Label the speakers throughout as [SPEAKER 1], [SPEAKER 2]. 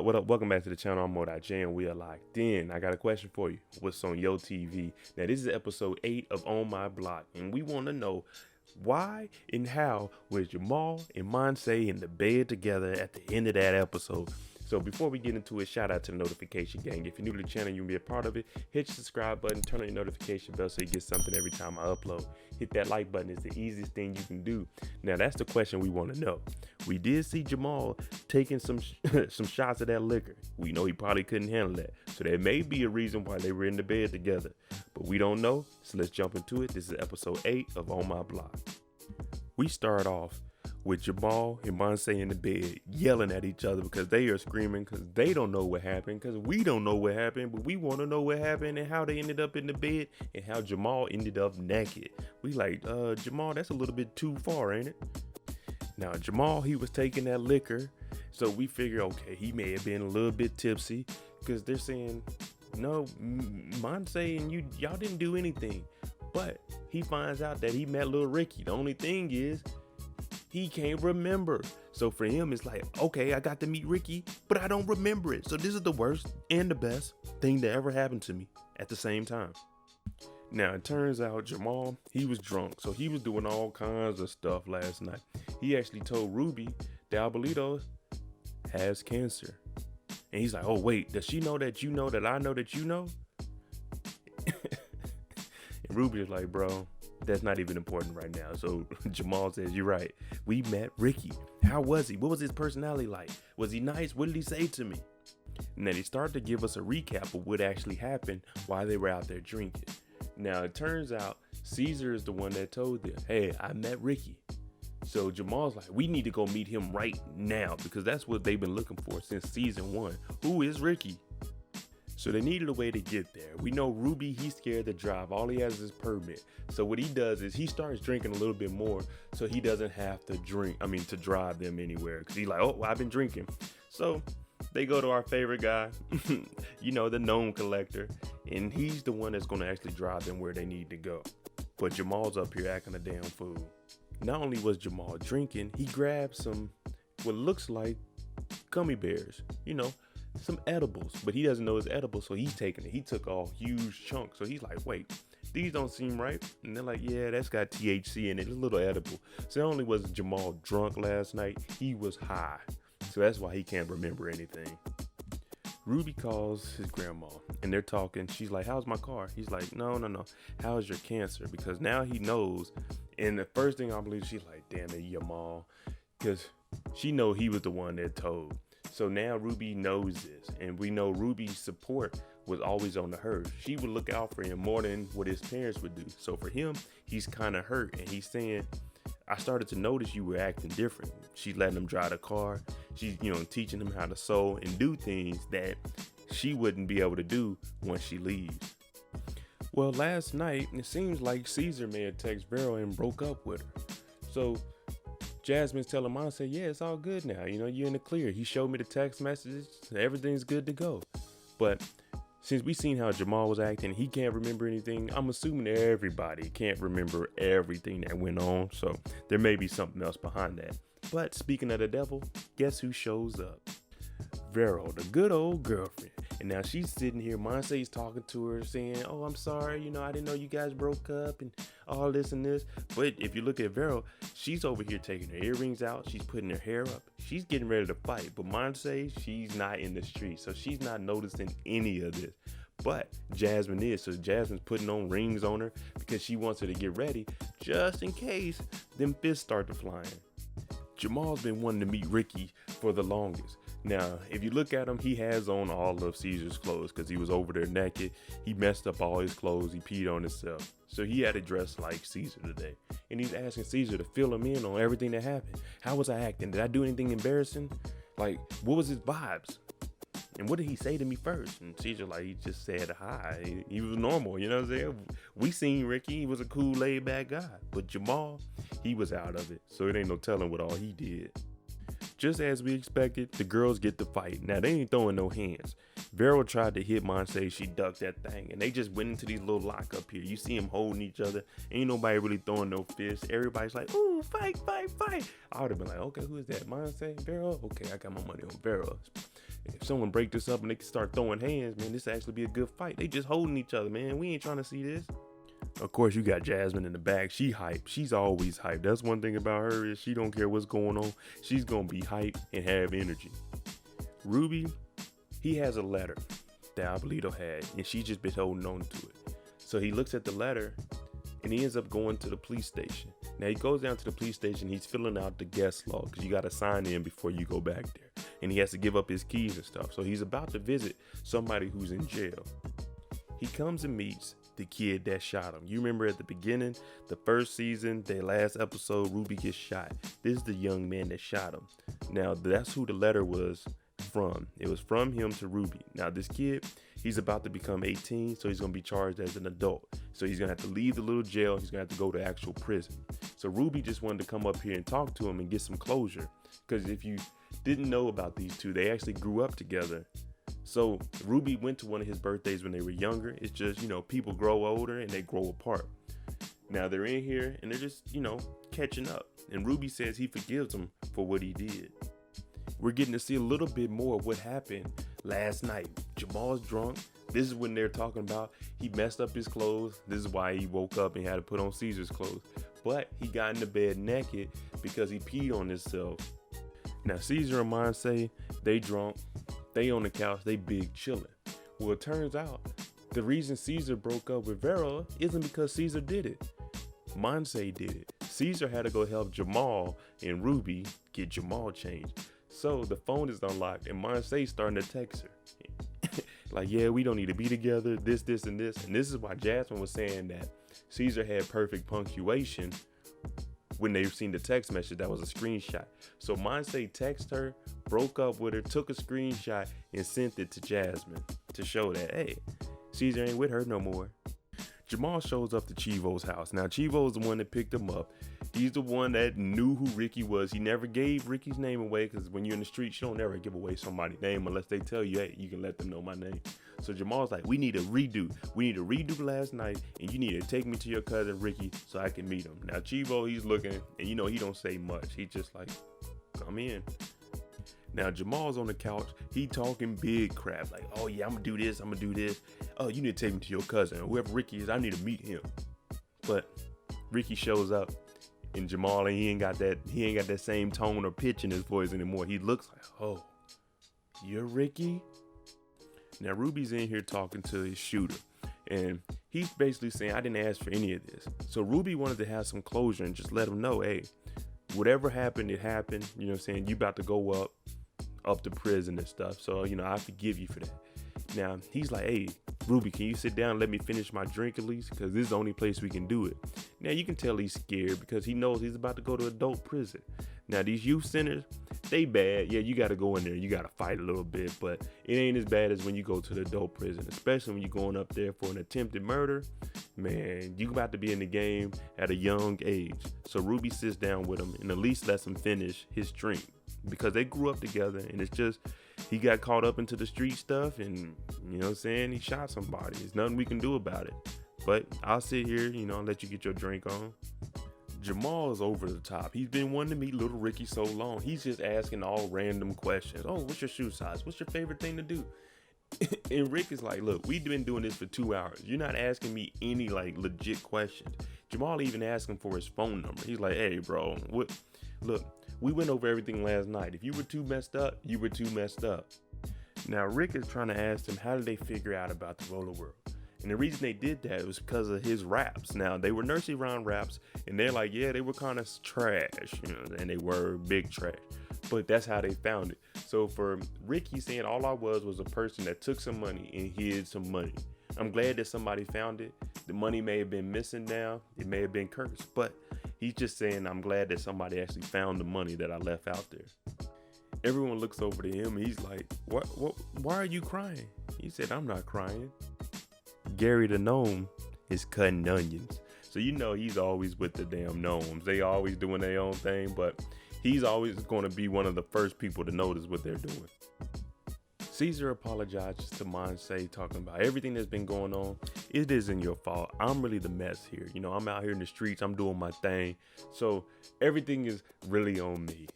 [SPEAKER 1] What up? Welcome back to the channel. I'm Mo.J and we are locked in. I got a question for you. What's on your TV? Now, this is episode 8 of On My Block, and we want to know why and how was Jamal and Monse in the bed together at the end of that episode. So before we get into it, shout out to the notification gang. If you're new to the channel, you can be a part of it. Hit the subscribe button, turn on your notification bell so you get something every time I upload. Hit that like button. It's the easiest thing you can do. Now, that's the question we want to know. We did see Jamal taking some shots of that liquor. We know he probably couldn't handle that. So there may be a reason why they were in the bed together. But we don't know. So let's jump into it. This is episode 8 of On My Block. We start off with Jamal and Monse in the bed yelling at each other because they are screaming because they don't know what happened, because we don't know what happened, but we want to know what happened and how they ended up in the bed and how Jamal ended up naked. We like, Jamal, that's a little bit too far, ain't it? Now, Jamal, he was taking that liquor, so we figure, okay, he may have been a little bit tipsy because they're saying, no, Monse and y'all didn't do anything. But he finds out that he met little Ricky. The only thing is, he can't remember. So for him, it's like, okay, I got to meet Ricky, but I don't remember it. So this is the worst and the best thing that ever happened to me at the same time. Now, it turns out Jamal, he was drunk. So he was doing all kinds of stuff last night. He actually told Ruby that Albolito has cancer. And he's like, oh, wait, does she know that you know that I know that you know? And Ruby is like, bro, that's not even important right now. So Jamal says, you're right. We met Ricky. How was he? What was his personality like? Was he nice? What did he say to me? And then they start to give us a recap of what actually happened while they were out there drinking. Now, it turns out Caesar is the one that told them, hey, I met Ricky. So Jamal's like, we need to go meet him right now because that's what they've been looking for since season 1. Who is Ricky? So they needed a way to get there. We know Ruby, he's scared to drive. All he has is his permit. So what he does is he starts drinking a little bit more so he doesn't have to to drive them anywhere. Because he's like, oh, well, I've been drinking. So they go to our favorite guy, the Gnome collector. And he's the one that's going to actually drive them where they need to go. But Jamal's up here acting a damn fool. Not only was Jamal drinking, he grabbed some, what looks like gummy bears, some edibles, but he doesn't know it's edibles, so he's taking it. He took a huge chunk, so he's like, wait, these don't seem right. And they're like, yeah, that's got THC in it. It's a little edible. So not only was Jamal drunk last night, he was high. So that's why he can't remember anything. Ruby calls his grandma and they're talking. She's like, how's my car? He's like, no. How's your cancer? Because now he knows. And the first thing I believe, she's like, damn it, Jamal. Because she know he was the one that told. So now Ruby knows this, and we know Ruby's support was always on her. She would look out for him more than what his parents would do. So for him, he's kind of hurt, and he's saying, I started to notice you were acting different. She's letting him drive the car. She's, teaching him how to sew and do things that she wouldn't be able to do once she leaves. Well, last night, it seems like Caesar may have texted Vero and broke up with her. So Jasmine's telling Monse, yeah, it's all good now. You're in the clear. He showed me the text messages. Everything's good to go. But since we seen how Jamal was acting, he can't remember anything. I'm assuming everybody can't remember everything that went on. So there may be something else behind that. But speaking of the devil, guess who shows up? Vero, the good old girlfriend. And now she's sitting here, Monse's talking to her saying, oh, I'm sorry, I didn't know you guys broke up and all this and this. But if you look at Vero, she's over here taking her earrings out. She's putting her hair up. She's getting ready to fight. But Monse, she's not in the street. So she's not noticing any of this. But Jasmine is. So Jasmine's putting on rings on her because she wants her to get ready just in case them fists start to flying. Jamal's been wanting to meet Ricky for the longest. Now, if you look at him, he has on all of Caesar's clothes because he was over there naked. He messed up all his clothes. He peed on himself. So he had to dress like Caesar today. And he's asking Caesar to fill him in on everything that happened. How was I acting? Did I do anything embarrassing? Like, what was his vibes? And what did he say to me first? And Caesar, he just said hi. He was normal, you know what I'm saying? We seen Ricky. He was a cool, laid-back guy. But Jamal, he was out of it. So it ain't no telling what all he did. Just as we expected, the girls get to fight. Now, they ain't throwing no hands. Vero tried to hit Monse. She ducked that thing. And they just went into these little lock up here. You see them holding each other. Ain't nobody really throwing no fists. Everybody's like, ooh, fight. I would have been like, okay, who is that? Monse? Vero? Okay, I got my money on Vero. If someone break this up and they can start throwing hands, man, this actually be a good fight. They just holding each other, man. We ain't trying to see this. Of course, you got Jasmine in the back. She hype. She's always hype. That's one thing about her is she don't care what's going on. She's going to be hype and have energy. Ruby, he has a letter that Abuelito had, and she just been holding on to it. So he looks at the letter, and he ends up going to the police station. Now, he goes down to the police station. He's filling out the guest log because you got to sign in before you go back there. And he has to give up his keys and stuff. So he's about to visit somebody who's in jail. He comes and meets the kid that shot him. You remember at the beginning, the first season, the last episode, Ruby gets shot. This is the young man that shot him. Now, that's who the letter was from. It was from him to Ruby. Now, this kid, he's about to become 18, so he's going to be charged as an adult. So he's going to have to leave the little jail. He's going to have to go to actual prison. So Ruby just wanted to come up here and talk to him and get some closure. Because if you didn't know about these two, they actually grew up together. So Ruby went to one of his birthdays when they were younger. It's just, people grow older and they grow apart. Now they're in here and they're just, catching up. And Ruby says he forgives him for what he did. We're getting to see a little bit more of what happened last night. Jamal's drunk. This is when they're talking about he messed up his clothes. This is why he woke up and had to put on Caesar's clothes. But he got in the bed naked because he peed on himself. Now Caesar and Monse, they drunk. They on the couch, they big chilling. Well, it turns out the reason Caesar broke up with Vera isn't because Caesar did it. Monse did it. Caesar had to go help Jamal and Ruby get Jamal changed. So the phone is unlocked and Monse starting to text her. Like, yeah, we don't need to be together, this, and this. And this is why Jasmine was saying that Caesar had perfect punctuation when they seen the text message that was a screenshot. So Monse texted her, broke up with her, took a screenshot, and sent it to Jasmine to show that, hey, Caesar ain't with her no more. Jamal shows up to Chivo's house. Now, Chivo's the one that picked him up. He's the one that knew who Ricky was. He never gave Ricky's name away because when you're in the streets, you don't ever give away somebody's name unless they tell you, hey, you can let them know my name. So Jamal's like, we need a redo. We need a redo last night, and you need to take me to your cousin Ricky so I can meet him. Now, Chivo, he's looking, and he don't say much. He just like, come in. Now, Jamal's on the couch. He talking big crap. Like, oh, yeah, I'm going to do this. I'm going to do this. Oh, you need to take me to your cousin. Whoever Ricky is, I need to meet him. But Ricky shows up, and Jamal, he ain't got that same tone or pitch in his voice anymore. He looks like, oh, you're Ricky? Now, Ruby's in here talking to his shooter. And he's basically saying, I didn't ask for any of this. So Ruby wanted to have some closure and just let him know, hey, whatever happened, it happened. You know what I'm saying? You about to go up to prison and stuff. So, I forgive you for that. Now, he's like, hey, Ruby, can you sit down and let me finish my drink at least? Because this is the only place we can do it. Now, you can tell he's scared because he knows he's about to go to adult prison. Now, these youth centers, they bad. Yeah, you got to go in there. You got to fight a little bit. But it ain't as bad as when you go to the adult prison, especially when you're going up there for an attempted murder. Man, you about to be in the game at a young age. So Ruby sits down with him and at least lets him finish his drink because they grew up together. And it's just, he got caught up into the street stuff and, you know what I'm saying, he shot somebody. There's nothing we can do about it. But I'll sit here, and let you get your drink on. Jamal is over the top. He's been wanting to meet little Ricky so long. He's just asking all random questions. Oh, what's your shoe size? What's your favorite thing to do? And Rick is like, look, we've been doing this for 2 hours. You're not asking me any legit questions. Jamal even asked him for his phone number. He's like, hey, bro, look, we went over everything last night. If you were too messed up, you were too messed up. Now, Rick is trying to ask him, how did they figure out about the roller world? And the reason they did that was because of his raps. Now, they were nursery rhyme raps, and they're like, yeah, they were kind of trash, and they were big trash. But that's how they found it. So for Rick, he's saying all I was a person that took some money and hid some money. I'm glad that somebody found it. The money may have been missing now. It may have been cursed. But he's just saying, I'm glad that somebody actually found the money that I left out there. Everyone looks over to him. And he's like, what? Why are you crying? He said, I'm not crying. Gary the Gnome is cutting onions. So he's always with the damn gnomes. They always doing their own thing, but he's always going to be one of the first people to notice what they're doing. Caesar apologizes to Monse, talking about everything that's been going on. It isn't your fault. I'm really the mess here. I'm out here in the streets. I'm doing my thing. So everything is really on me.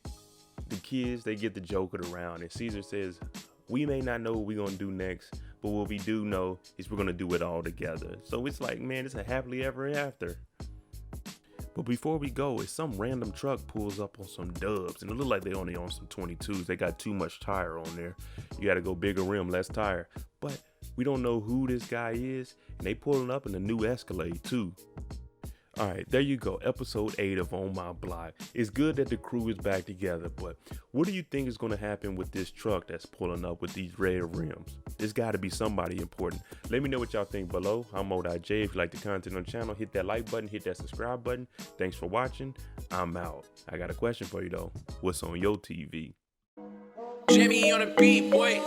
[SPEAKER 1] The kids, they get the joking around. And Caesar says, We may not know what we're going to do next, but what we do know is we're going to do it all together. So it's like, man, it's a happily ever after. But before we go, if some random truck pulls up on some dubs, and it look like they only on some 22s, they got too much tire on there. You got to go bigger rim, less tire. But we don't know who this guy is, and they pulling up in a new Escalade too. All right, there you go. Episode 8 of On My Block. It's good that the crew is back together, but what do you think is going to happen with this truck that's pulling up with these red rims? There's got to be somebody important. Let me know what y'all think below. I'm Mo.J. If you like the content on the channel, hit that like button, hit that subscribe button. Thanks for watching. I'm out. I got a question for you though. What's on your TV?
[SPEAKER 2] Jimmy on the beat, boy.